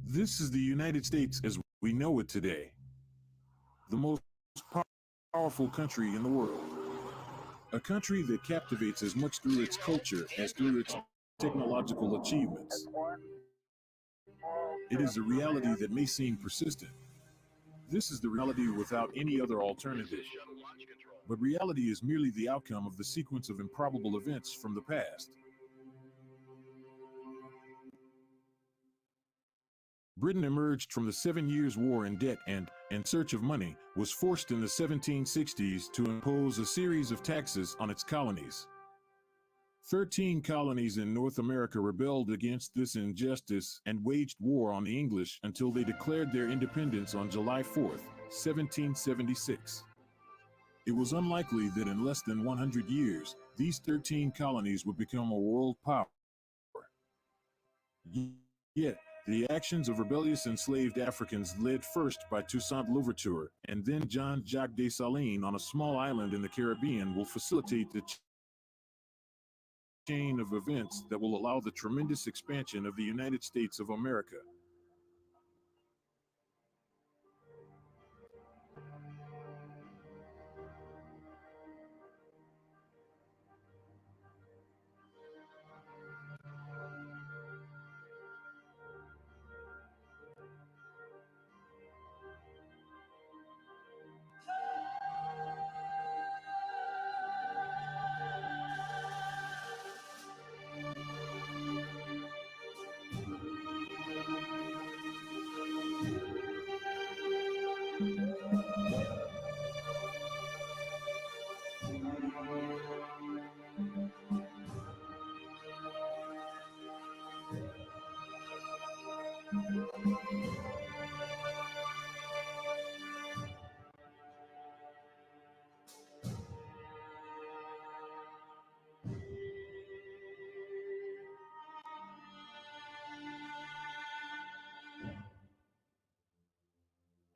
This is the United States as we know it today, the most powerful country in the world. A country that captivates as much through its culture as through its technological achievements. It is a reality that may seem persistent. This is the reality without any other alternative. But reality is merely the outcome of the sequence of improbable events from the past. Britain emerged from the 7 Years' War in debt and, in search of money, was forced in the 1760s to impose a series of taxes on its colonies. 13 colonies in North America rebelled against this injustice and waged war on the English until they declared their independence on July 4, 1776. It was unlikely that in less than 100 years, these 13 colonies would become a world power. Yet, the actions of rebellious enslaved Africans led first by Toussaint Louverture and then Jean-Jacques Dessalines on a small island in the Caribbean will facilitate the chain of events that will allow the tremendous expansion of the United States of America.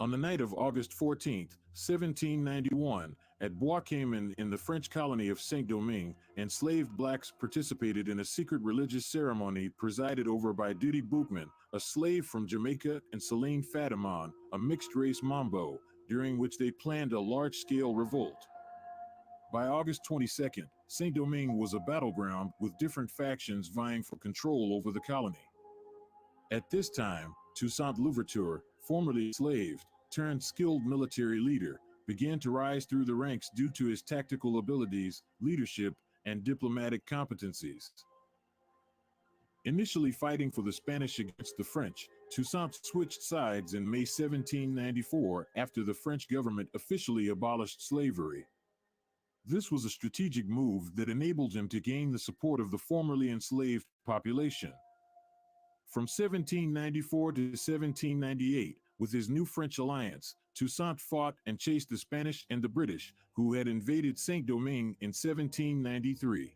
On the night of August 14th, 1791, at Bois-Cayman in the French colony of Saint-Domingue, enslaved blacks participated in a secret religious ceremony presided over by Dutty Boukman, a slave from Jamaica, and Celine Fatimon, a mixed-race Mambo, during which they planned a large-scale revolt. By August 22nd, Saint-Domingue was a battleground with different factions vying for control over the colony. At this time, Toussaint Louverture, formerly enslaved, turned skilled military leader, began to rise through the ranks due to his tactical abilities, leadership, and diplomatic competencies. Initially fighting for the Spanish against the French, Toussaint switched sides in May 1794 after the French government officially abolished slavery. This was a strategic move that enabled him to gain the support of the formerly enslaved population. From 1794 to 1798, with his new French alliance, Toussaint fought and chased the Spanish and the British, who had invaded Saint-Domingue in 1793.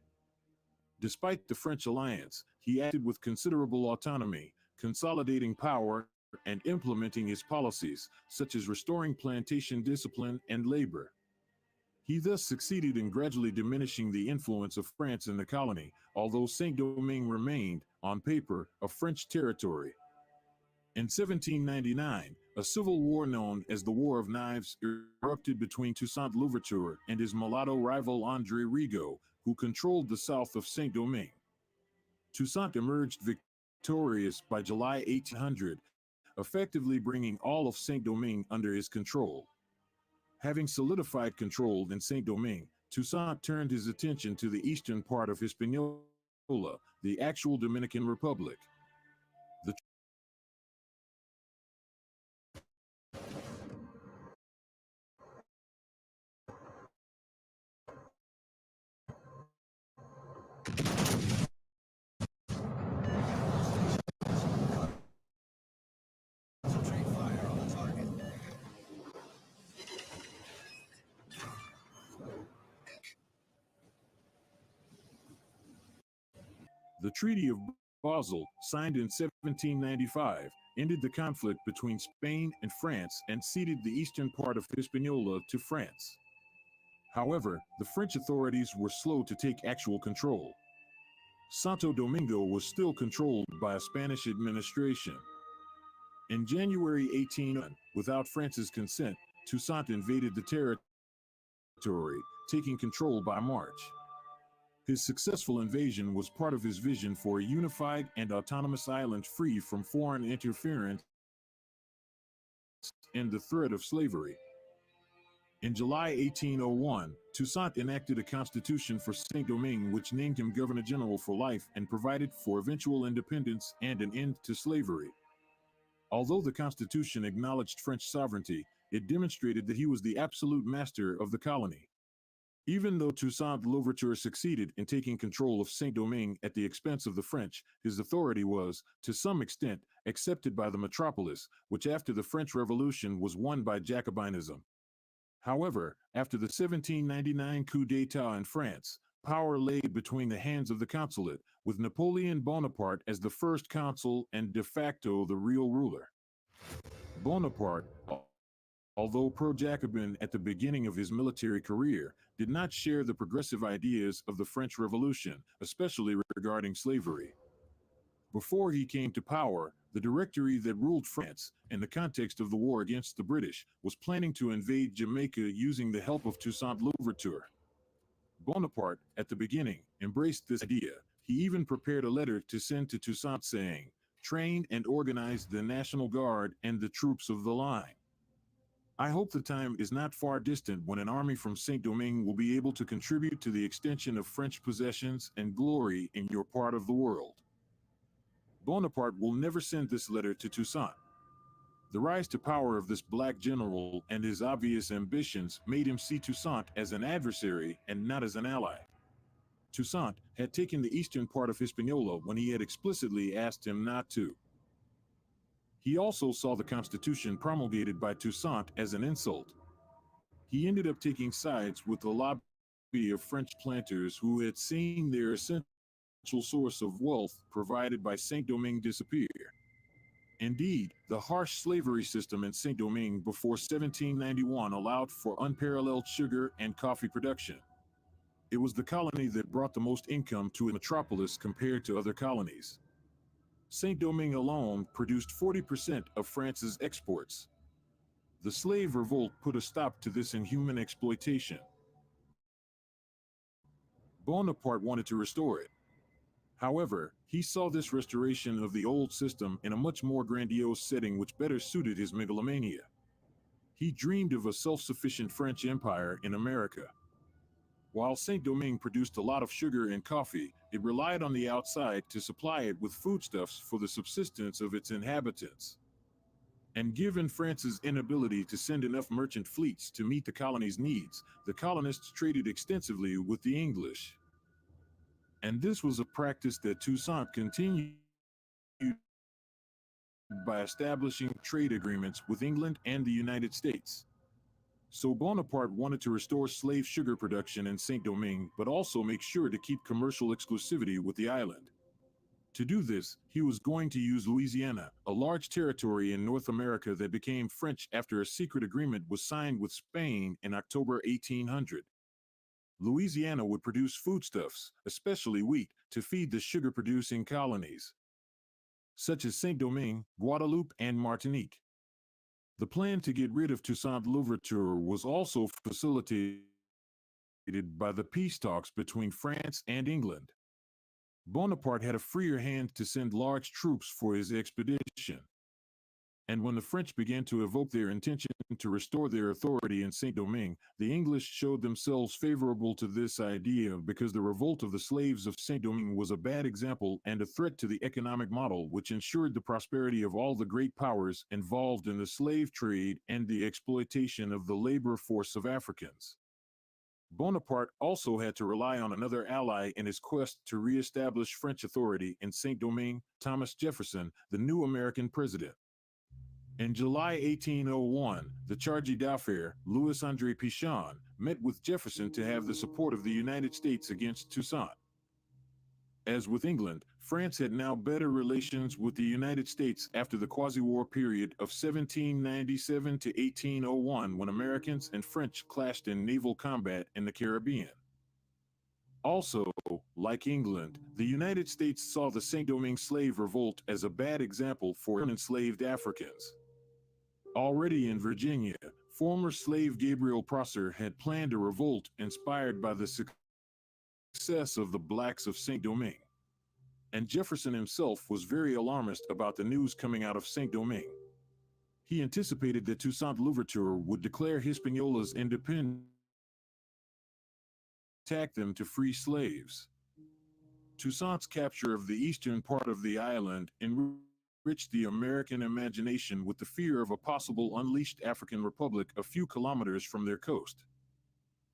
Despite the French alliance, he acted with considerable autonomy, consolidating power and implementing his policies, such as restoring plantation discipline and labor. He thus succeeded in gradually diminishing the influence of France in the colony, although Saint-Domingue remained, on paper, a French territory. In 1799, a civil war known as the War of Knives erupted between Toussaint Louverture and his mulatto rival André Rigaud, who controlled the south of Saint-Domingue. Toussaint emerged victorious by July 1800, effectively bringing all of Saint-Domingue under his control. Having solidified control in Saint-Domingue, Toussaint turned his attention to the eastern part of Hispaniola, the actual Dominican Republic. The Treaty of Basel, signed in 1795, ended the conflict between Spain and France and ceded the eastern part of Hispaniola to France. However, the French authorities were slow to take actual control. Santo Domingo was still controlled by a Spanish administration. In January 1801, without France's consent, Toussaint invaded the territory, taking control by March. His successful invasion was part of his vision for a unified and autonomous island free from foreign interference and the threat of slavery. In July 1801, Toussaint enacted a constitution for Saint-Domingue which named him Governor-General for life and provided for eventual independence and an end to slavery. Although the constitution acknowledged French sovereignty, it demonstrated that he was the absolute master of the colony. Even though Toussaint Louverture succeeded in taking control of Saint-Domingue at the expense of the French, his authority was, to some extent, accepted by the metropolis, which after the French Revolution was won by Jacobinism. However, after the 1799 coup d'état in France, power lay between the hands of the consulate, with Napoleon Bonaparte as the first consul and de facto the real ruler. Bonaparte, although pro-Jacobin at the beginning of his military career, did not share the progressive ideas of the French Revolution, especially regarding slavery. Before he came to power, the Directory that ruled France, in the context of the war against the British, was planning to invade Jamaica using the help of Toussaint Louverture. Bonaparte, at the beginning, embraced this idea. He even prepared a letter to send to Toussaint saying, "Train and organize the National Guard and the troops of the line. I hope the time is not far distant when an army from Saint-Domingue will be able to contribute to the extension of French possessions and glory in your part of the world." Bonaparte will never send this letter to Toussaint. The rise to power of this black general and his obvious ambitions made him see Toussaint as an adversary and not as an ally. Toussaint had taken the eastern part of Hispaniola when he had explicitly asked him not to. He also saw the constitution promulgated by Toussaint as an insult. He ended up taking sides with the lobby of French planters who had seen their essential source of wealth provided by Saint-Domingue disappear. Indeed, the harsh slavery system in Saint-Domingue before 1791 allowed for unparalleled sugar and coffee production. It was the colony that brought the most income to a metropolis compared to other colonies. Saint-Domingue alone produced 40% of France's exports. The slave revolt put a stop to this inhuman exploitation. Bonaparte wanted to restore it. However, he saw this restoration of the old system in a much more grandiose setting which better suited his megalomania. He dreamed of a self-sufficient French empire in America. While Saint-Domingue produced a lot of sugar and coffee, it relied on the outside to supply it with foodstuffs for the subsistence of its inhabitants. And given France's inability to send enough merchant fleets to meet the colony's needs, the colonists traded extensively with the English. And this was a practice that Toussaint continued by establishing trade agreements with England and the United States. So Bonaparte wanted to restore slave sugar production in Saint-Domingue, but also make sure to keep commercial exclusivity with the island. To do this, he was going to use Louisiana, a large territory in North America that became French after a secret agreement was signed with Spain in October 1800. Louisiana would produce foodstuffs, especially wheat, to feed the sugar-producing colonies, such as Saint-Domingue, Guadeloupe, and Martinique. The plan to get rid of Toussaint Louverture was also facilitated by the peace talks between France and England. Bonaparte had a freer hand to send large troops for his expedition. And when the French began to evoke their intention to restore their authority in Saint-Domingue, the English showed themselves favorable to this idea because the revolt of the slaves of Saint-Domingue was a bad example and a threat to the economic model which ensured the prosperity of all the great powers involved in the slave trade and the exploitation of the labor force of Africans. Bonaparte also had to rely on another ally in his quest to re-establish French authority in Saint-Domingue, Thomas Jefferson, the new American president. In July 1801, the Chargé d'Affaires, Louis-André Pichon, met with Jefferson to have the support of the United States against Toussaint. As with England, France had now better relations with the United States after the quasi-war period of 1797 to 1801 when Americans and French clashed in naval combat in the Caribbean. Also, like England, the United States saw the Saint-Domingue slave revolt as a bad example for enslaved Africans. Already in Virginia, former slave Gabriel Prosser had planned a revolt inspired by the success of the blacks of Saint-Domingue. And Jefferson himself was very alarmist about the news coming out of Saint-Domingue. He anticipated that Toussaint Louverture would declare Hispaniola's independence, attack them to free slaves. Toussaint's capture of the eastern part of the island enriched the American imagination with the fear of a possible unleashed African republic a few kilometers from their coast.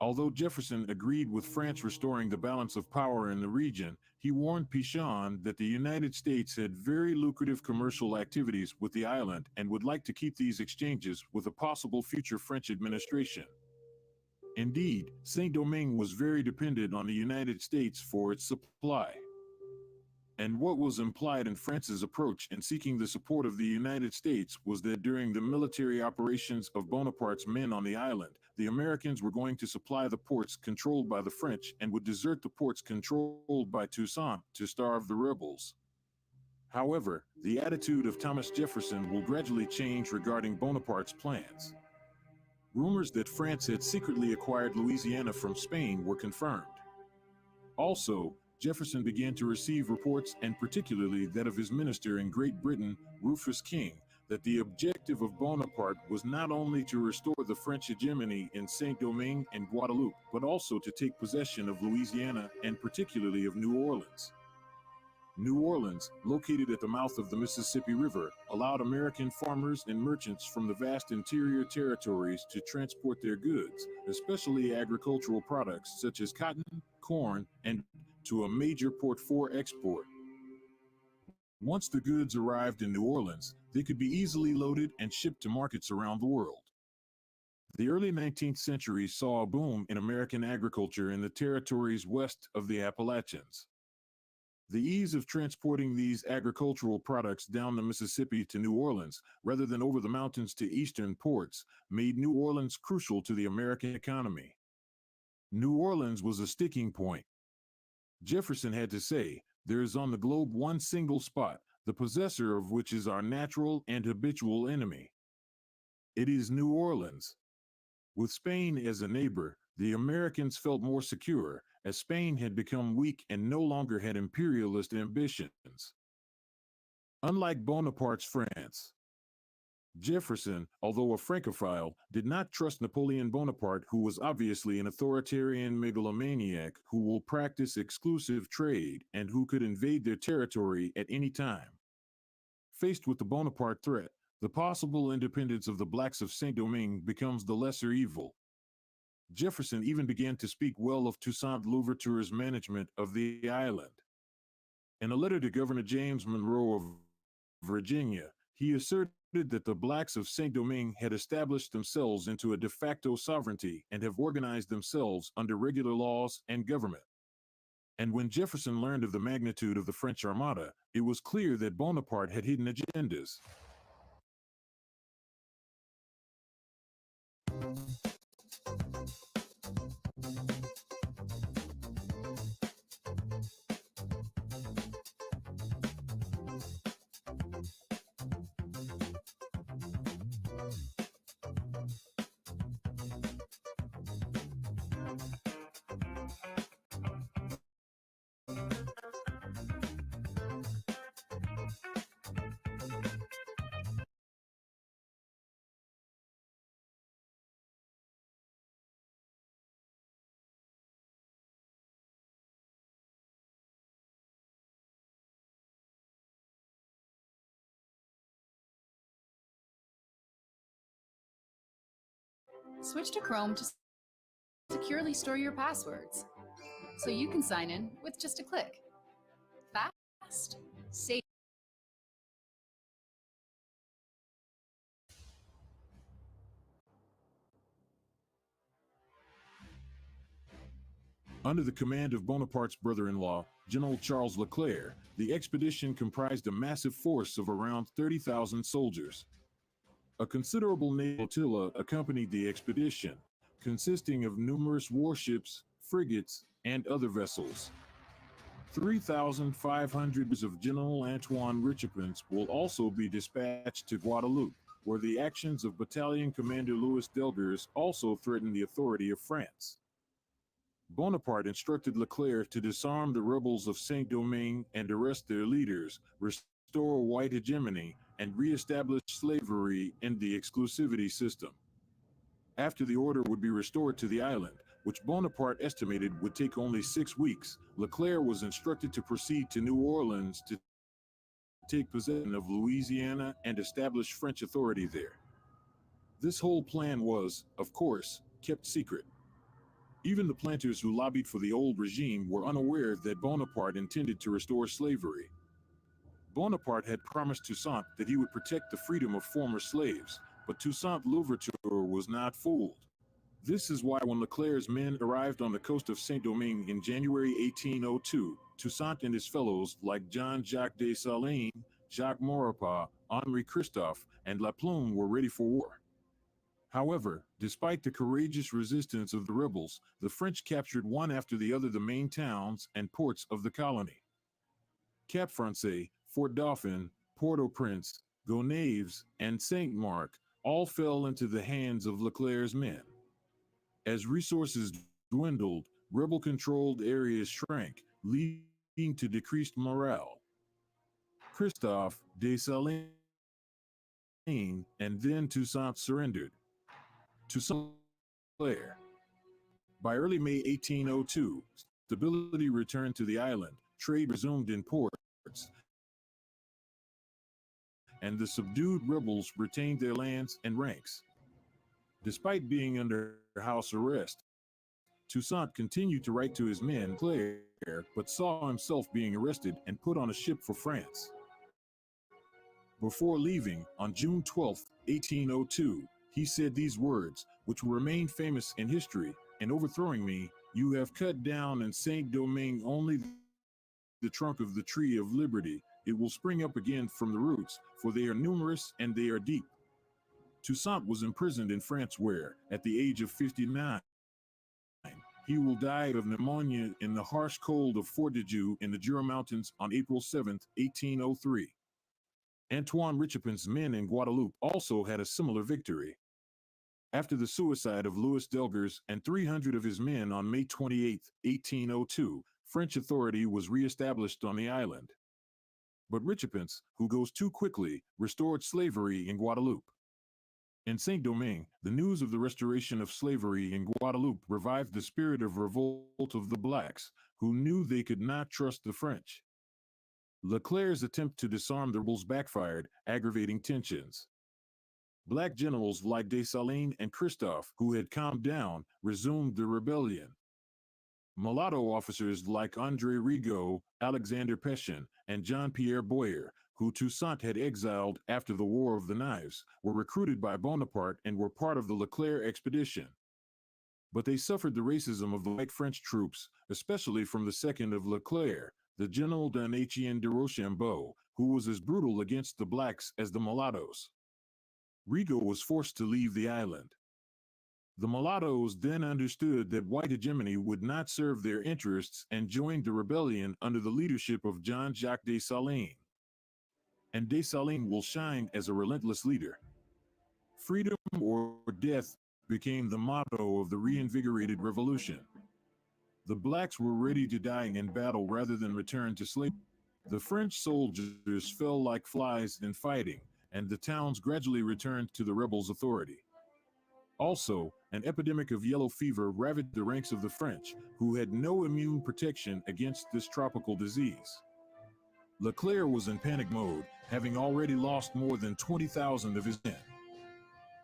Although Jefferson agreed with France restoring the balance of power in the region, he warned Pichon that the United States had very lucrative commercial activities with the island and would like to keep these exchanges with a possible future French administration. Indeed, Saint-Domingue was very dependent on the United States for its supply. And what was implied in France's approach in seeking the support of the United States was that during the military operations of Bonaparte's men on the island, the Americans were going to supply the ports controlled by the French and would desert the ports controlled by Toussaint to starve the rebels. However, the attitude of Thomas Jefferson will gradually change regarding Bonaparte's plans. Rumors that France had secretly acquired Louisiana from Spain were confirmed. Also, Jefferson began to receive reports, and particularly that of his minister in Great Britain, Rufus King, that the objective of Bonaparte was not only to restore the French hegemony in Saint-Domingue and Guadeloupe, but also to take possession of Louisiana and particularly of New Orleans. New Orleans, located at the mouth of the Mississippi River, allowed American farmers and merchants from the vast interior territories to transport their goods, especially agricultural products such as cotton, corn, and to a major port for export. Once the goods arrived in New Orleans, they could be easily loaded and shipped to markets around the world. The early 19th century saw a boom in American agriculture in the territories west of the Appalachians. The ease of transporting these agricultural products down the Mississippi to New Orleans, rather than over the mountains to eastern ports, made New Orleans crucial to the American economy. New Orleans was a sticking point. Jefferson had to say, "There is on the globe one single spot, the possessor of which is our natural and habitual enemy. It is New Orleans." With Spain as a neighbor, the Americans felt more secure, as Spain had become weak and no longer had imperialist ambitions. Unlike Bonaparte's France, Jefferson, although a Francophile, did not trust Napoleon Bonaparte, who was obviously an authoritarian megalomaniac who will practice exclusive trade and who could invade their territory at any time. Faced with the Bonaparte threat, the possible independence of the blacks of Saint-Domingue becomes the lesser evil. Jefferson even began to speak well of Toussaint Louverture's management of the island. In a letter to Governor James Monroe of Virginia, he asserted that the blacks of Saint-Domingue had established themselves into a de facto sovereignty and have organized themselves under regular laws and government. And when Jefferson learned of the magnitude of the French Armada, it was clear that Bonaparte had hidden agendas. Switch to Chrome to securely store your passwords, so you can sign in with just a click. Fast, safe. Under the command of Bonaparte's brother-in-law, General Charles Leclerc, the expedition comprised a massive force of around 30,000 soldiers. A considerable naval flotilla accompanied the expedition, consisting of numerous warships, frigates, and other vessels. 3,500 of General Antoine Richepin's will also be dispatched to Guadeloupe, where the actions of Battalion Commander Louis Delgers also threatened the authority of France. Bonaparte instructed Leclerc to disarm the rebels of Saint-Domingue and arrest their leaders, restore white hegemony, and re-establish slavery in the exclusivity system. After the order would be restored to the island, which Bonaparte estimated would take only 6 weeks, Leclerc was instructed to proceed to New Orleans to take possession of Louisiana and establish French authority there. This whole plan was, of course, kept secret. Even the planters who lobbied for the old regime were unaware that Bonaparte intended to restore slavery. Bonaparte had promised Toussaint that he would protect the freedom of former slaves, but Toussaint Louverture was not fooled. This is why when Leclerc's men arrived on the coast of Saint-Domingue in January 1802, Toussaint and his fellows like Jean-Jacques Dessalines, Jacques Maurepas, Henri Christophe, and La Plume were ready for war. However, despite the courageous resistance of the rebels, the French captured one after the other the main towns and ports of the colony. Cap Français, Fort Dauphin, Port-au-Prince, Gonaives, and Saint-Marc all fell into the hands of Leclerc's men. As resources dwindled, rebel-controlled areas shrank, leading to decreased morale. Christophe, Dessalines, and then Toussaint surrendered. Toussaint Leclerc. By early May 1802, stability returned to the island, trade resumed in ports, and the subdued rebels retained their lands and ranks. Despite being under house arrest, Toussaint continued to write to his men, Leclerc, but saw himself being arrested and put on a ship for France. Before leaving, on June 12, 1802, he said these words, which will remain famous in history: "In overthrowing me, you have cut down in Saint-Domingue only the trunk of the tree of liberty, it will spring up again from the roots, for they are numerous and they are deep. Toussaint was imprisoned in France where, at the age of 59, he will die of pneumonia in the harsh cold of Fort de Joux in the Jura Mountains on April 7, 1803. Antoine Richepin's men in Guadeloupe also had a similar victory. After the suicide of Louis Delgers and 300 of his men on May 28, 1802, French authority was re-established on the island. But Richepin, who goes too quickly, restored slavery in Guadeloupe. In Saint-Domingue, the news of the restoration of slavery in Guadeloupe revived the spirit of revolt of the blacks, who knew they could not trust the French. Leclerc's attempt to disarm the rebels backfired, aggravating tensions. Black generals like Dessalines and Christophe, who had calmed down, resumed the rebellion. Mulatto officers like André Rigaud, Alexander Pétion, and Jean-Pierre Boyer, who Toussaint had exiled after the War of the Knives, were recruited by Bonaparte and were part of the Leclerc expedition. But they suffered the racism of the white French troops, especially from the second of Leclerc, the General Donatien de Rochambeau, who was as brutal against the blacks as the mulattoes. Rigaud was forced to leave the island. The mulattoes then understood that white hegemony would not serve their interests and joined the rebellion under the leadership of Jean-Jacques Dessalines. And Dessalines will shine as a relentless leader. Freedom or death became the motto of the reinvigorated revolution. The blacks were ready to die in battle rather than return to slavery. The French soldiers fell like flies in fighting, and the towns gradually returned to the rebels' authority. Also, an epidemic of yellow fever ravaged the ranks of the French, who had no immune protection against this tropical disease. Leclerc was in panic mode, having already lost more than 20,000 of his men.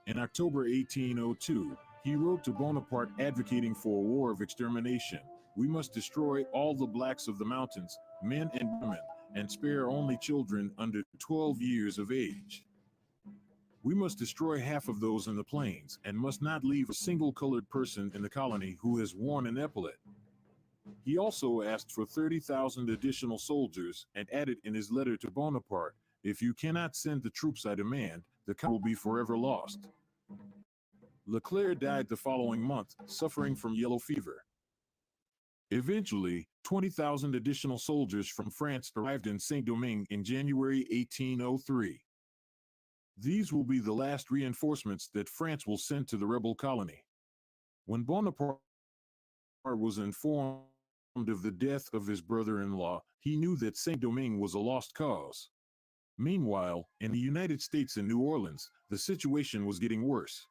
In October 1802, he wrote to Bonaparte advocating for a war of extermination. We must destroy all the blacks of the mountains, men and women, and spare only children under 12 years of age. We must destroy half of those in the plains and must not leave a single colored person in the colony who has worn an epaulet. He also asked for 30,000 additional soldiers and added in his letter to Bonaparte, if you cannot send the troops I demand, the country will be forever lost. Leclerc died the following month, suffering from yellow fever. Eventually, 20,000 additional soldiers from France arrived in Saint-Domingue in January 1803. These will be the last reinforcements that France will send to the rebel colony. When Bonaparte was informed of the death of his brother-in-law, he knew that Saint-Domingue was a lost cause. Meanwhile, in the United States and New Orleans, the situation was getting worse.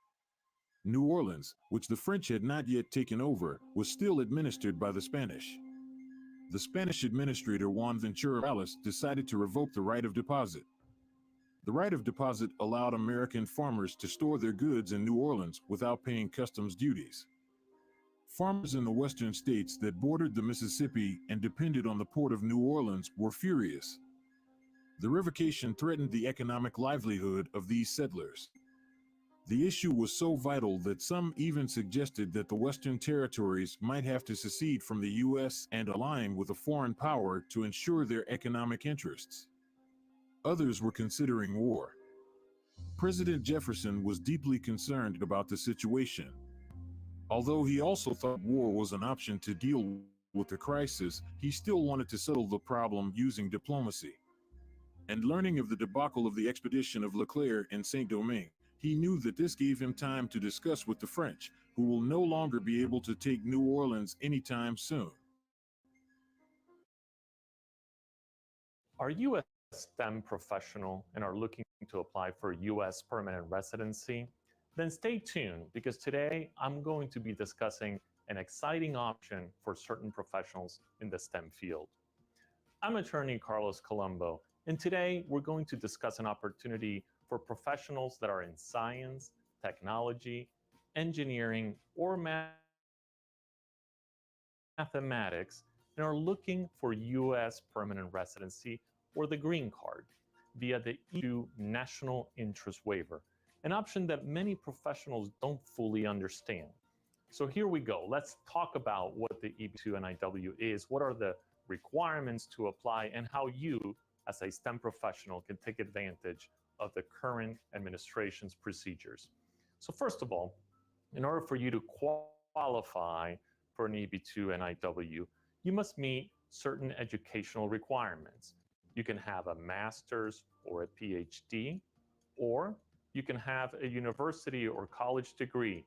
New Orleans, which the French had not yet taken over, was still administered by the Spanish. The Spanish administrator Juan Ventura Morales decided to revoke the right of deposit. The right of deposit allowed American farmers to store their goods in New Orleans without paying customs duties. Farmers in the western states that bordered the Mississippi and depended on the port of New Orleans were furious. The revocation threatened the economic livelihood of these settlers. The issue was so vital that some even suggested that the Western territories might have to secede from the U.S. and align with a foreign power to ensure their economic interests. Others were considering war. President Jefferson was deeply concerned about the situation. Although he also thought war was an option to deal with the crisis, he still wanted to settle the problem using diplomacy. And learning of the debacle of the expedition of Leclerc in Saint-Domingue, he knew that this gave him time to discuss with the French, who will no longer be able to take New Orleans anytime soon. Are you a STEM professional and are looking to apply for U.S. permanent residency? Then stay tuned, because today I'm going to be discussing an exciting option for certain professionals in the STEM field. I'm attorney Carlos Colombo, and today we're going to discuss an opportunity for professionals that are in science, technology, engineering, or mathematics and are looking for U.S. permanent residency or the green card via the EU National Interest Waiver, an option that many professionals don't fully understand. So here we go. Let's talk about what the EB2 NIW is. What are the requirements to apply, and how you, as a STEM professional, can take advantage of the current administration's procedures. So first of all, in order for you to qualify for an EB2 NIW, you must meet certain educational requirements. You can have a master's or a PhD, or you can have a university or college degree,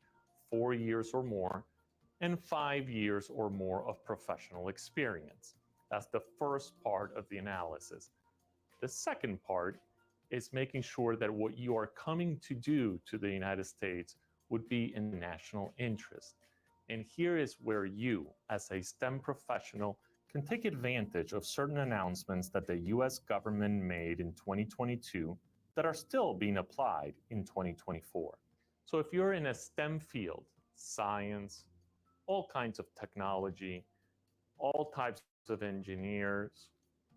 4 years or more, and 5 years or more of professional experience. That's the first part of the analysis. The second part is making sure that what you are coming to do to the United States would be in the national interest. And here is where you, as a STEM professional, can take advantage of certain announcements that the US government made in 2022 that are still being applied in 2024. So if you're in a STEM field, science, all kinds of technology, all types of engineers,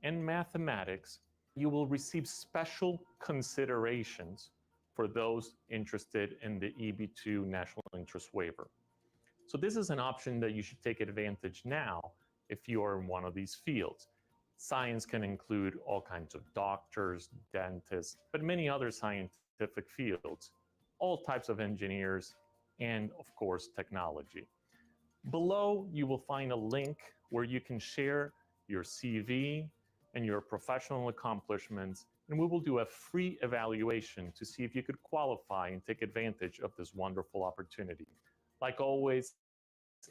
and mathematics, you will receive special considerations for those interested in the EB2 National Interest Waiver. So this is an option that you should take advantage now if you are in one of these fields. Science can include all kinds of doctors, dentists, but many other scientific fields, all types of engineers, and of course, technology. Below, you will find a link where you can share your CV and your professional accomplishments, and we will do a free evaluation to see if you could qualify and take advantage of this wonderful opportunity. Like always,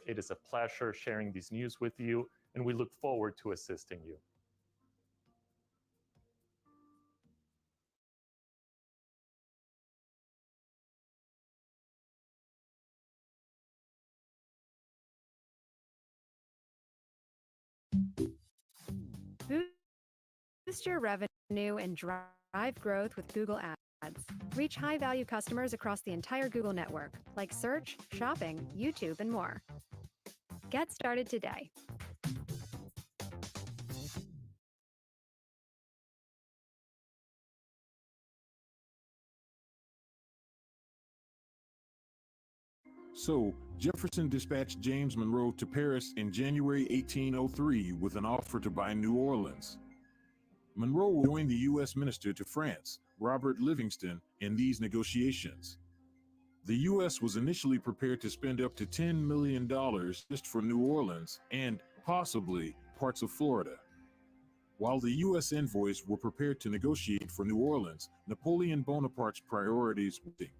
it is a pleasure sharing these news with you, and we look forward to assisting you. Boost your revenue and drive growth with Google Ads. Reach high-value customers across the entire Google network, like search, shopping, YouTube, and more. Get started today. So, Jefferson dispatched James Monroe to Paris in January 1803 with an offer to buy New Orleans. Monroe joined the U.S. minister to France, Robert Livingston, in these negotiations. The U.S. was initially prepared to spend up to $10 million just for New Orleans and, possibly, parts of Florida. While the U.S. envoys were prepared to negotiate for New Orleans, Napoleon Bonaparte's priorities were shifting.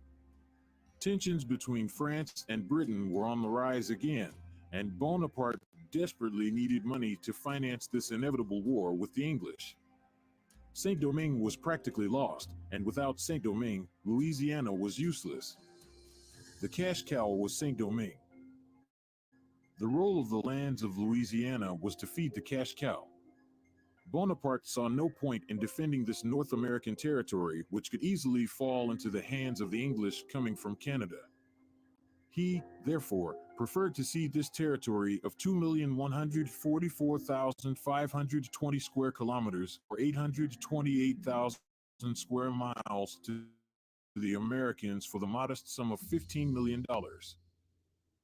Tensions between France and Britain were on the rise again, and Bonaparte desperately needed money to finance this inevitable war with the English. Saint-Domingue was practically lost, and without Saint-Domingue, Louisiana was useless. The cash cow was Saint-Domingue. The role of the lands of Louisiana was to feed the cash cow. Bonaparte saw no point in defending this North American territory, which could easily fall into the hands of the English coming from Canada. He, therefore, preferred to cede this territory of 2,144,520 square kilometers, or 828,000 square miles, to the Americans for the modest sum of $15 million.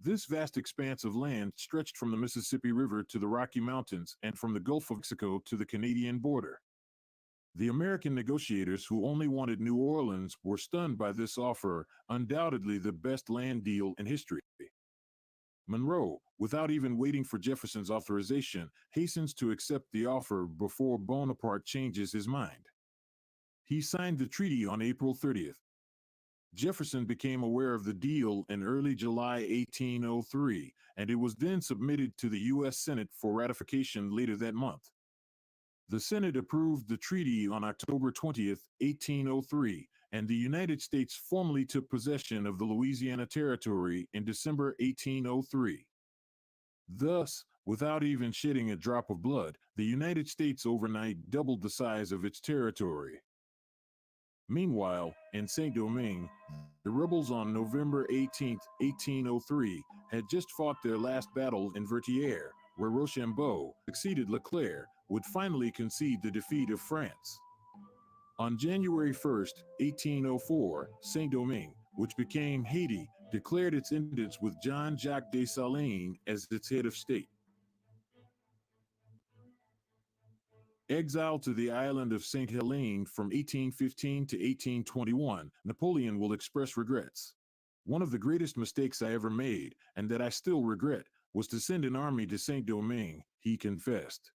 This vast expanse of land stretched from the Mississippi River to the Rocky Mountains and from the Gulf of Mexico to the Canadian border. The American negotiators, who only wanted New Orleans, were stunned by this offer, undoubtedly the best land deal in history. Monroe, without even waiting for Jefferson's authorization, hastens to accept the offer before Bonaparte changes his mind. He signed the treaty on April 30th. Jefferson became aware of the deal in early July 1803, and it was then submitted to the U.S. Senate for ratification later that month. The Senate approved the treaty on October 20th, 1803, and the United States formally took possession of the Louisiana Territory in December 1803. Thus, without even shedding a drop of blood, the United States overnight doubled the size of its territory. Meanwhile, in Saint-Domingue, the rebels on November 18, 1803, had just fought their last battle in Vertières, where Rochambeau, succeeded Leclerc, would finally concede the defeat of France. On January 1, 1804, Saint-Domingue, which became Haiti, declared its independence with Jean-Jacques Dessalines as its head of state. Exiled to the island of St. Helene from 1815 to 1821, Napoleon will express regrets. One of the greatest mistakes I ever made, and that I still regret, was to send an army to Saint Domingue, he confessed.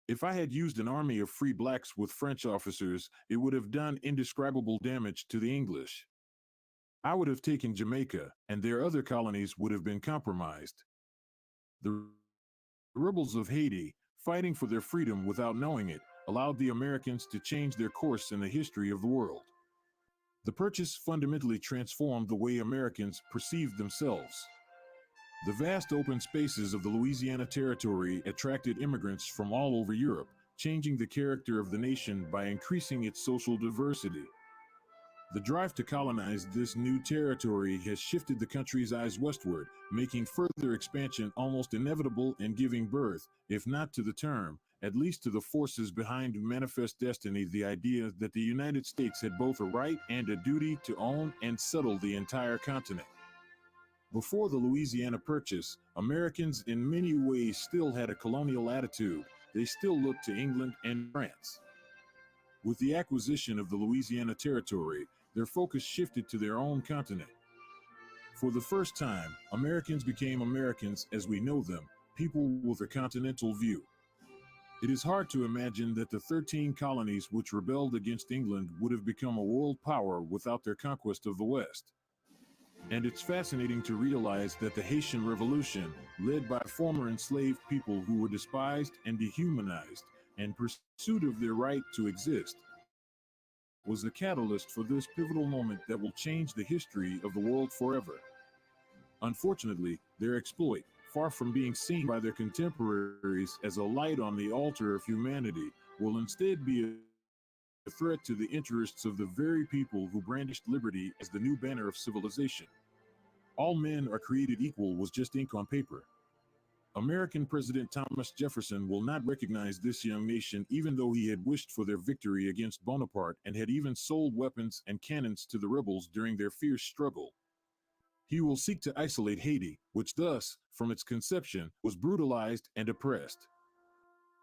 If I had used an army of free blacks with French officers, it would have done indescribable damage to the English. I would have taken Jamaica, and their other colonies would have been compromised. The rebels of Haiti, fighting for their freedom without knowing it, allowed the Americans to change their course in the history of the world. The purchase fundamentally transformed the way Americans perceived themselves. The vast open spaces of the Louisiana Territory attracted immigrants from all over Europe, changing the character of the nation by increasing its social diversity. The drive to colonize this new territory has shifted the country's eyes westward, making further expansion almost inevitable and giving birth, if not to the term, at least to the forces behind Manifest Destiny, the idea that the United States had both a right and a duty to own and settle the entire continent. Before the Louisiana Purchase, Americans in many ways still had a colonial attitude. They still looked to England and France. With the acquisition of the Louisiana Territory, their focus shifted to their own continent. For the first time, Americans became Americans as we know them, people with a continental view. It is hard to imagine that the 13 colonies which rebelled against England would have become a world power without their conquest of the West. And it's fascinating to realize that the Haitian Revolution, led by former enslaved people who were despised and dehumanized, and pursuit of their right to exist, was the catalyst for this pivotal moment that will change the history of the world forever. Unfortunately, their exploit, far from being seen by their contemporaries as a light on the altar of humanity, will instead be a threat to the interests of the very people who brandished liberty as the new banner of civilization. All men are created equal was just ink on paper. American President Thomas Jefferson will not recognize this young nation, even though he had wished for their victory against Bonaparte and had even sold weapons and cannons to the rebels during their fierce struggle. He will seek to isolate Haiti, which thus, from its conception, was brutalized and oppressed.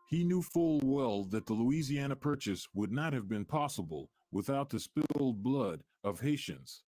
He knew full well that the Louisiana Purchase would not have been possible without the spilled blood of Haitians.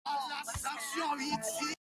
La sanction Haiti.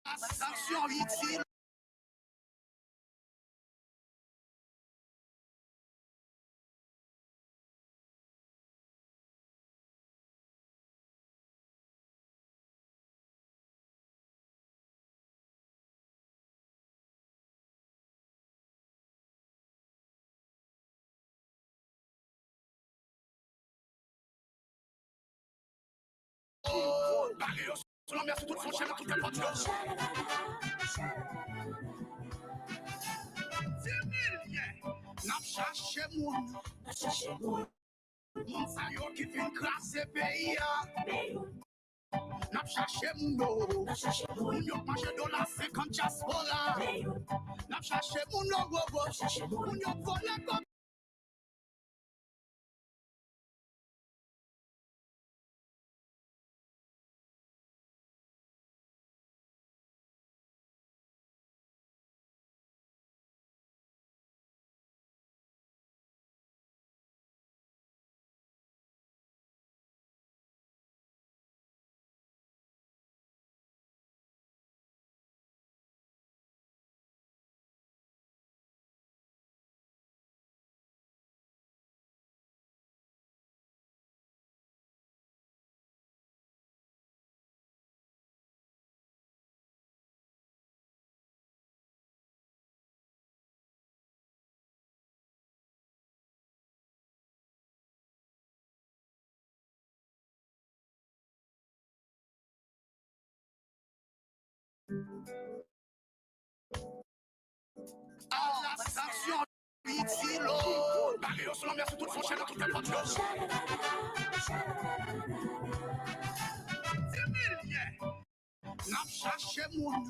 La sanction Haiti. Selon merci tout son chien, tout le monde. 10 000, n'a cherché moun. Moun sa yo qui fin classer pays. N'a cherché moun. Moun yo mange dollar 50 diaspora. N'a cherché moun gogo. Moun yo volé comme la sanction Haiti. Barré selon merci tout son chien, tout le monde. 10 000, n'a cherché moun.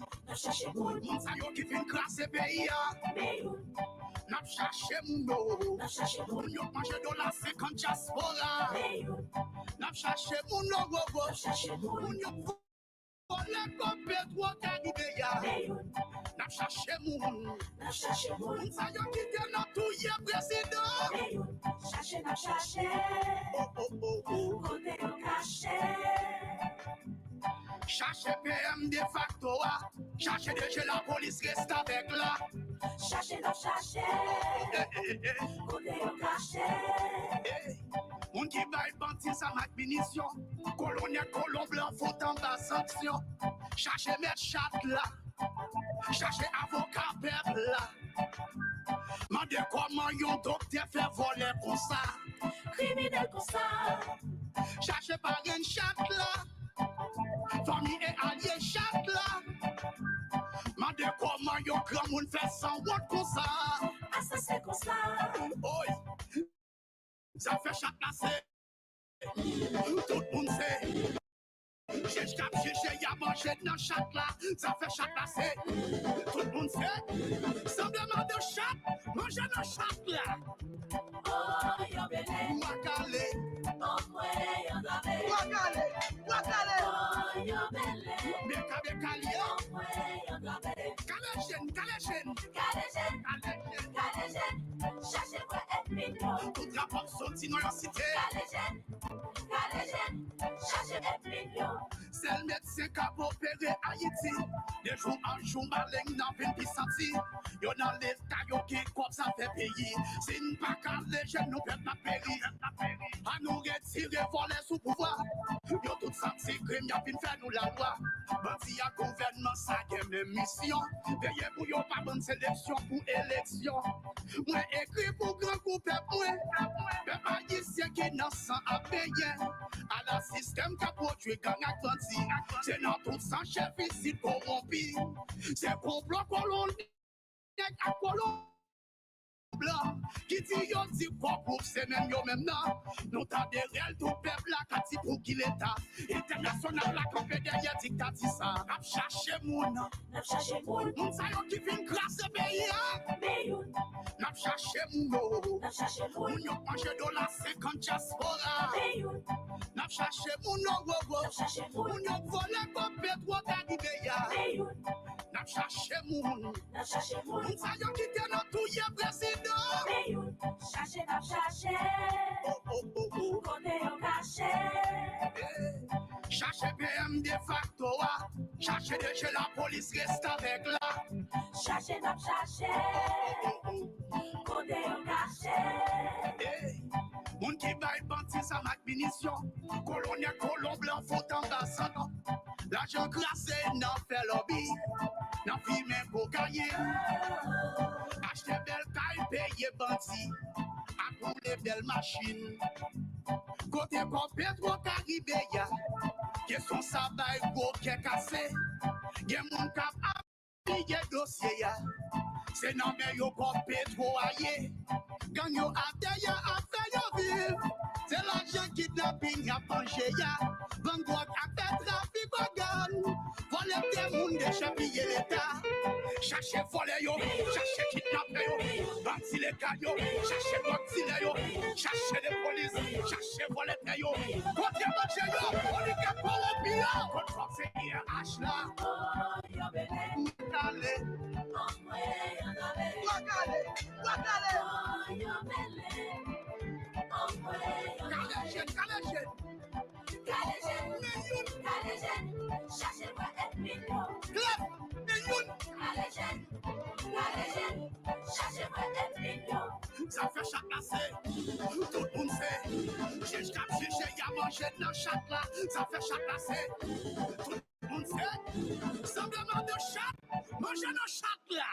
Moun sa yo qui fin classer pays. N'a cherché moun. Moun yo mange dollar 50 diaspora. N'a cherché moun gogo. Moun yo volé comme Pedro Canibéya. N'a cherché moun. Moun sa yo qui vient dans tout yé président. N'a cherché. Côté au cachet. Cherchez PM de facto, cherchez DG la police reste avec là. Cherchez dans chercher. Côté au cachet. On qui baille bande bâtisse à ma punition. Colonel colon blanc, faut en bas sanction. Cherchez mettre chat là. Cherchez avocat père là. Mandez comment yon docteur fait voler comme ça. Criminel comme ça. Cherchez par une chat là. Famille et alliés chat là. Mandez comment yon grand monde fait sans vote comme ça. Assassin comme ça. Oi, ça fait chat là c'est. Tout le monde sait. Cherche cap, cherche, y'a mangé dans chat là. Ça fait chat là c'est. Tout le monde sait. Semblement de chat, manger dans chat là. Oh, yo belé. Wakale. Oh, ouais, yo gabe. Wakale. Wakale. Oh, yo belé. Beka beka lié. Oh, ouais, yo gabe. Kalèchen, kalèchen. Kalèchen. Kalèchen. Kalèchen. Cherchez quoi être mignon. Tout rapport sorti dans la cité. Kalèchen. Kalèchen. Cherchez être mignon. C'est le médecin qui a opéré Haïti. De jour en jour, malin n'a pas pu sentir. Yo dans l'état, yo qui comme ça fait payer. Si nous pas qu'à les jeunes, nous perdons la péri. À nous retirer, voler sous pouvoir. Yo tout senti crime, y'a fin faire nous la loi. Bandi à gouvernement, ça y est même mission. Veillez pour yo pas bonne sélection pour élection. Moi écrit pour grand groupe, moi. Peuple haïtien qui n'a sans à payer. À la système qui a produit gang à bandi. C'est dans tout sans chef ici corrompu. C'est complot colon, à colon. Blanc, qui dit yo dit quoi pour c'est même yo même non. Nous t'as des réels tout peuple là, qui dit pour qui l'état. International la campé derrière dictature ça. N'a cherché moun. N'a cherché moun. Moun sa yo qui fin classe pays. Meyoun. N'a cherché moun. N'a cherché moun. Moun yo mange $50 diaspora. Meyoun. N'a cherché moun. N'a cherché moun. Moun yo volé comme pétro Caribéa. Meyoun. N'a cherché moun. N'a cherché moun. Moun sa yo qui te dans tout yé président. Meyoun. Cherchez, n'a cherché. Oh. Côté yo caché. Cherchez PM de facto. Cherchez de chez la police reste avec là. Cherchez, n'a cherché. Côté yo caché. Moun qui baille bâti sa ma punition. Colonel colon blanc faut ambassade. L'argent glacé n'a fait lobby. N'a fumé cocaïne. Acheter belle caille payer bâti. A rouler belle machine. Côté quoi Petro Caribéa. Qui sont sa baille gros qui est cassé. Y'a mon cap à payer dossier ya. C'est non mais yo quoi Petro aïe. Gang yo a derrière a fait yo vivre. C'est l'argent kidnapping a penché ya. Van drogue a fait trafic organe. Voler des moun d'échapper l'état. Cherchez voler yo, cherchez kidnapper yo. Bandi les gars yo, cherchez bandi yo. Cherchez les polices, cherchez voler yo. Côté marché yo, on est qu'à corrompu yo. Contre c'est hier H là. Oh, yo belé. Allez, Oh, ouais, yo gabe. Wakale. Oh, yo belé. Oh, ouais, yo gabe. Kalèchen. Kalèchen. Kalèchen. Cherchez quoi être mignon. Clap, Meyoun. Kalèchen. Kalèchen. Cherchez quoi être mignon. Ça fait chaque passé, tout le monde sait. Cherche cap, cherche, y'a mangé dans chaque là. Ça fait chaque passé, tout le monde sait. Semblement de chat, manger dans chaque là.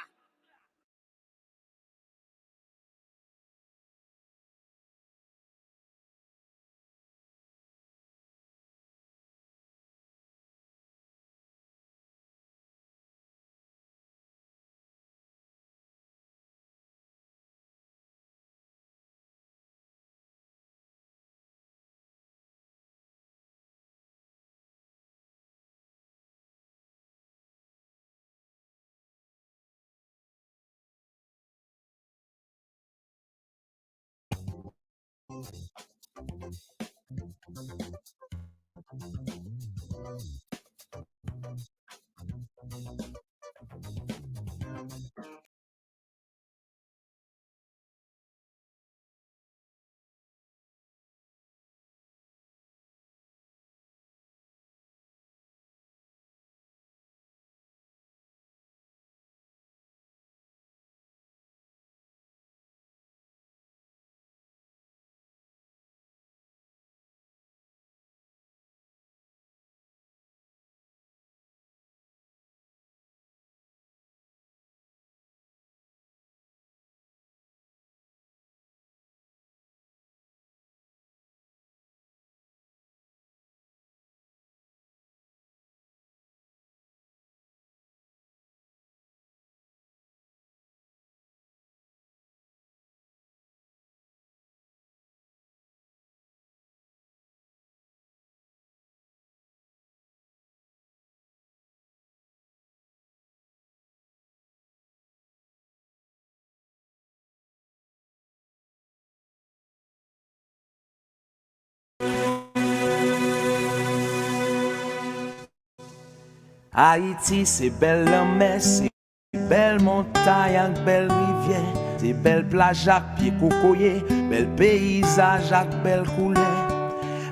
Haïti, c'est belle la mer, c'est belle montagne avec belle rivière, c'est belle plage avec pied cocoyer, belle paysage avec belle couleur.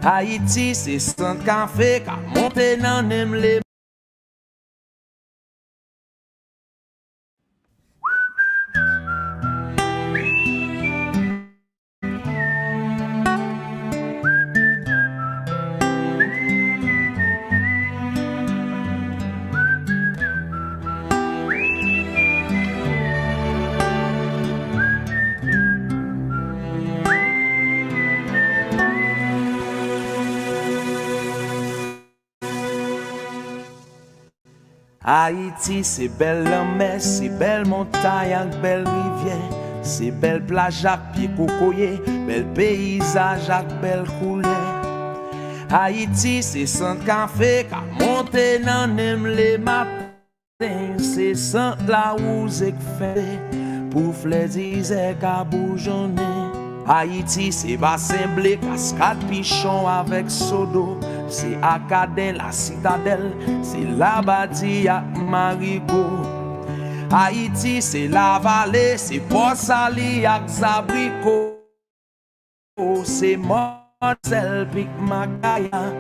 Haïti, c'est sans café, car monter dans les Haïti, c'est belle la mer, c'est belle montagne avec belle rivière, c'est belle plage avec pied cocoyer, belle paysage avec belle couleur. Haïti, c'est sans café, car monter dans les matins, c'est sans la rose qui fait, pour fléziser qu'à bourgeonner. Haïti, c'est bassin blé, cascade pichon avec sodo, c'est Acadien, la citadelle, c'est la bâtie à Marigot. Haïti, c'est la vallée, c'est Port-Sali avec Zabrico, c'est Marcel Pic Macaya,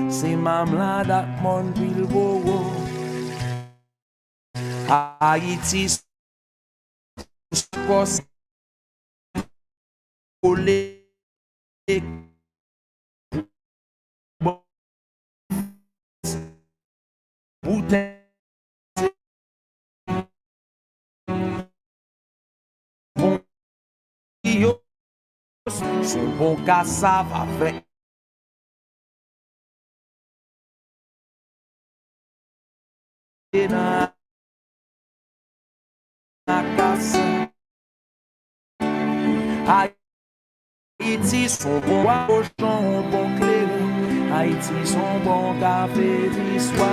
c'est Mamlade avec Montville-Bogo. Haïti, c'est son bon cassave avec Haïti, son bon cochon, bon clairin. Haïti, son bon café d'histoire.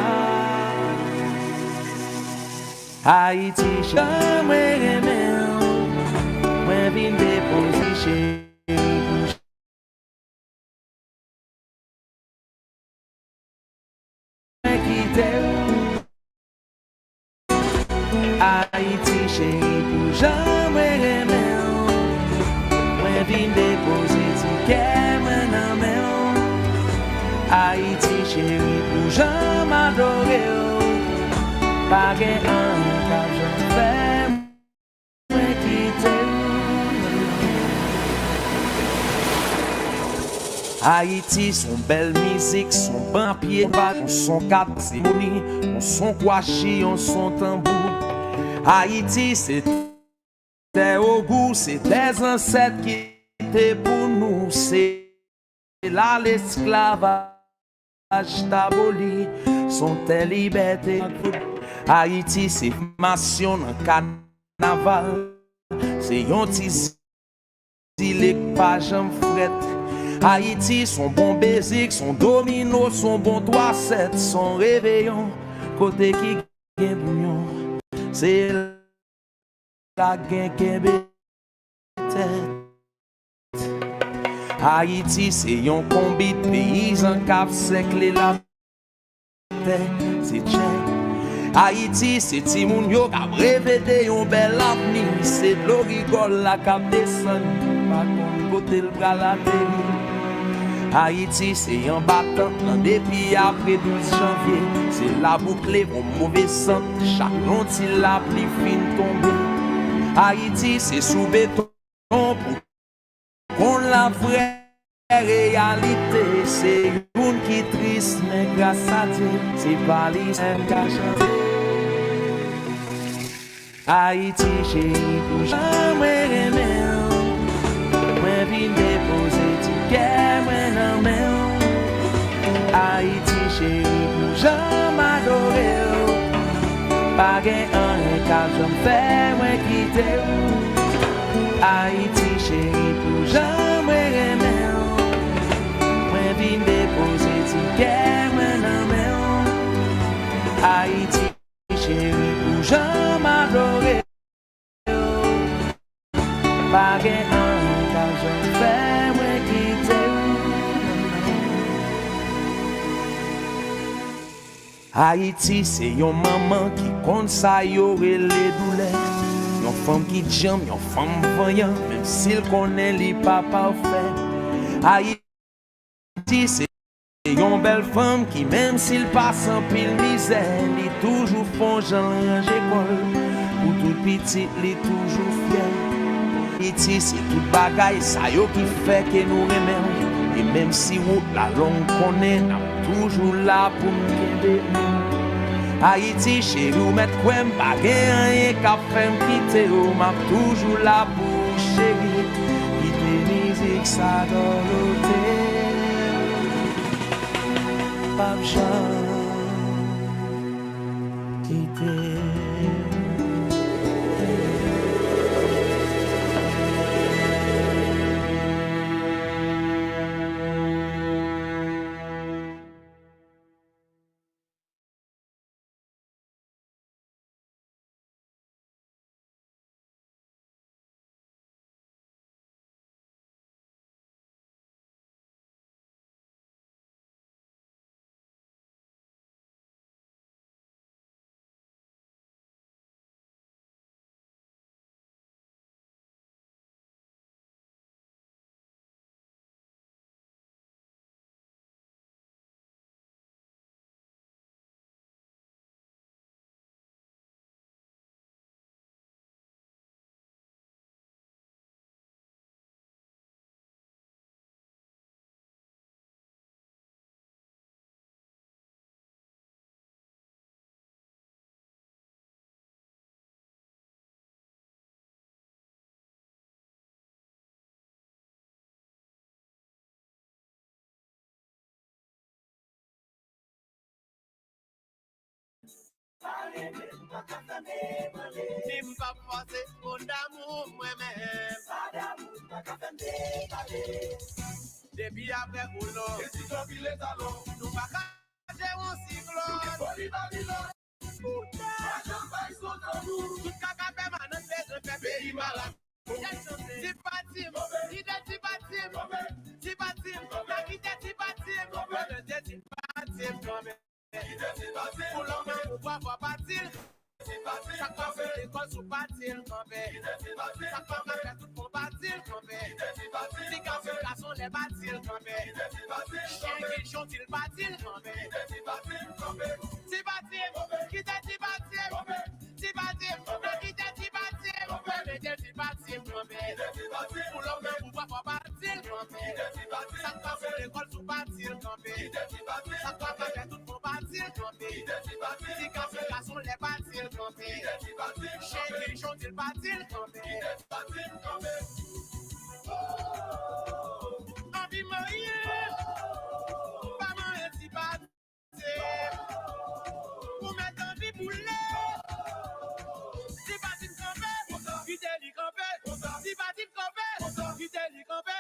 Haïti, j'aimerais aimer, moi vin déposer chez Haïti, chérie, pour jamais aimer, moi vin déposer ticket, maintenant même. Haïti, chérie, pour jamais adorer, pas gain un car je fais, moi quitter. Haïti, son belle musique, son bon pied, son cap, c'est moni, son kouachi, son tambour. Haïti, c'était au goût, c'est des ancêtres qui étaient pour nous. C'est là l'esclavage d'aboli, sont tes libertés. Haïti, c'est formation dans carnaval, c'est yon ti zile pas j'en fret. Haïti, son bon baiser, son domino, son bon 3-7, son réveillon, côté qui gagne bouillon. C'est la gain qui tête. Haïti, c'est yon combi de paysans cap sec la tête. C'est tchèque. Haïti, c'est Timoun yo k'ap rêvé yon bel avenir. C'est de l'eau rigole la k'ap descend, pas kon côté le bras la terre. Haïti, c'est yon battant depuis après 12 janvier. C'est la boucle bon mauvais sang, chaque long il la pli fin tombé. Haïti, c'est sous béton pour qu'on la vraie réalité. C'est une qui triste, mais grâce à Dieu, c'est pas les qui a chanté. Haïti, chérie, pour jamais aimer, moi vin déposer ticket, moi non mais. Haïti, chérie, pour jamais adorer, pas gain un car je me fais, moi quitter. Haïti, chérie, pour jamais aimer, moi vin déposer ticket, moi non mais. Haïti, chérie, pour jamais adorer, pas gain un car je me fais, moi quitter. Haiti, c'est yon maman qui compte ça yo les douleurs. Yon femme qui jam, yon femme voyant, même s'il connaît li pas parfait. Haiti, c'est yon belle femme qui même s'il passe en pile misère, li toujours font Jean école. Pour tout petit, li toujours fier. Haiti, c'est toute bagaille, ça yo qui fait que nous remercions. Et même si route la longue connaît, n'a toujours là pour nous aider. Haïti, chérie, ou mettre quoi m'pa gen rien qu'à faire m'quitter, ou m'a toujours là pour chérie. Quitter musique ça dans l'hôtel. Pape Jean, quitter. Nim pa force mon d'amour moi-même. Depuis après boulot, nous pas cacher un cyclone. Tout caca permanent fait pays malade. C'est pas team, il est pas team, c'est pas team, la qui est pas team, c'est pas team quand même. Pour l'homme, pour voir pas team. Chaque fois que l'école sous partir campé. Chaque fois que fait tout pour partir campé. Si garçon les partir campé. Chien qui chante il partir campé. Si partir, qui t'a dit partir. Si partir, qui t'a dit partir. Mais t'es dit partir campé. Pour l'homme pour voir partir campé. Chaque fois que l'école sous partir campé. Chaque fois que fait tout pour partir campé. Si garçon les partir campé. Chien qui chante il partir campé. Envie marier, pas marier si partir. Pour mettre envie bouler. Si partir campé, vite li campé. Si partir campé, vite li campé.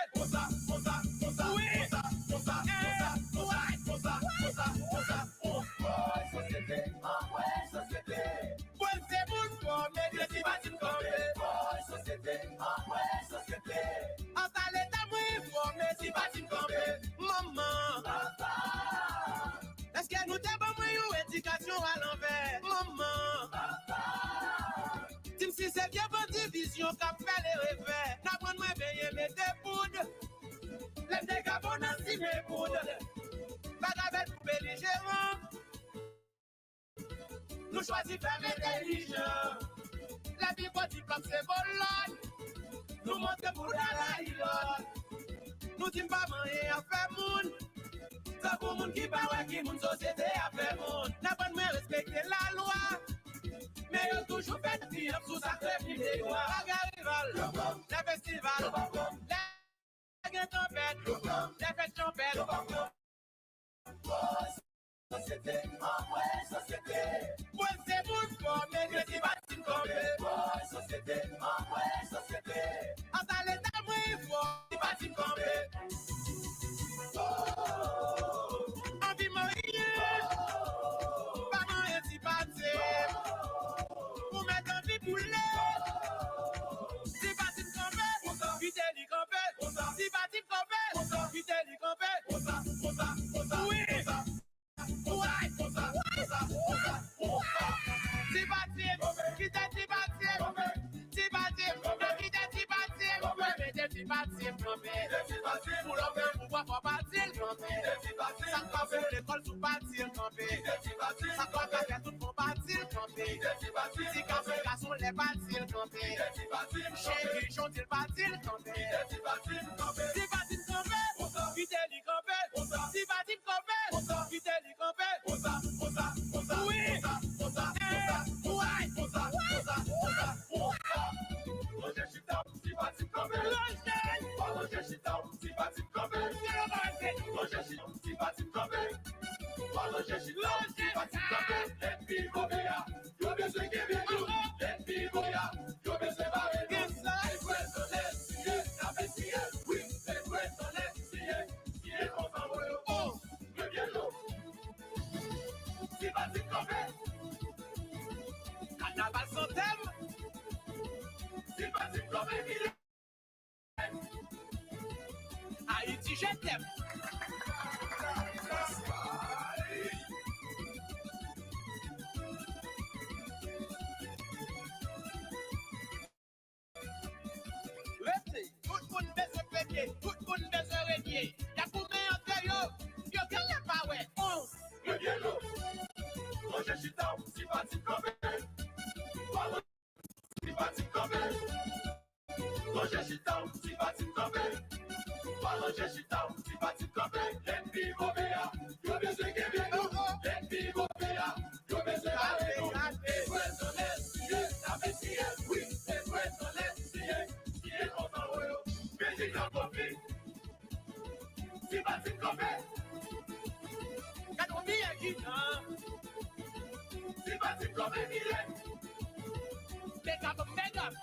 Oui, c'est bon pour mais si partir campé. Installez ta mouille pour mais si partir campé. Maman, est-ce que nous t'avons une éducation à l'envers? Maman, Tim si c'est bien votre division qu'a fait les revers. N'apprends moi veiller mes poudres. Les dégâts bon si mes poudres. Pas d'avec belligérant. Nous choisissons faire intelligent. La vie body comme c'est volante. Nous montrons pour la ilole. Nous disons pas manger à faire moun. C'est pour moun qui parle qui moun société à faire moun. N'a pas de respecter la loi. Mais y'a toujours fait dire sous sa crève ni des lois. La rival, les festivals, les tempêtes, les fêtes champêtres. Société, société. Ouais, c'est bon pour mais je dis pas si comme société, société. Installez ta mouille pour dis pas si comme envie marier, pas marier si partir. Pour mettre envie bouler. Si pas si comme vite li campé. Si pas si comme vite li campé. Oui. batil campé. Pour l'homme pouvoir pas batil campé. Ça va faire l'école sous batil campé. Ça va faire tout pour batil campé. Si café garçon les batil campé. Chéri gentil batil campé. Si batil campé, fidèle campé. Si batil campé, fidèle campé. Oui. Roger Chita, si batil campé. Roger Chita, si batil campé. Roger Chita, si batil campé. Roger Chita, si batil campé. Let me go there. You be so give me you. Let me go there. You be so bad. Yes, sir. Oui, c'est vrai, on est scié. Scié, on s'en va. Oh, le bien l'eau. Si batil campé. Carnaval sans thème. Si batil campé, Haïti, je t'aime. Restez, tout le monde baisse le pied, tout le monde baisse le régnier. Y'a combien entre yo? Yo, quel n'est pas ouais? 11. Le bien l'eau. Roger Chita, si batil campé. Si batil campé. Roger Chita, si batil campé. Roger Chita, si batil campé. Let me go there. You be so give me you. Let me go there. You be so bad. Et ouais, on est scié. La messie, oui. Et ouais, on est scié. Scié, on s'en va. Mais j'ai compris. Si batil campé. Quand on dit un guide, si batil campé, il est. Make up.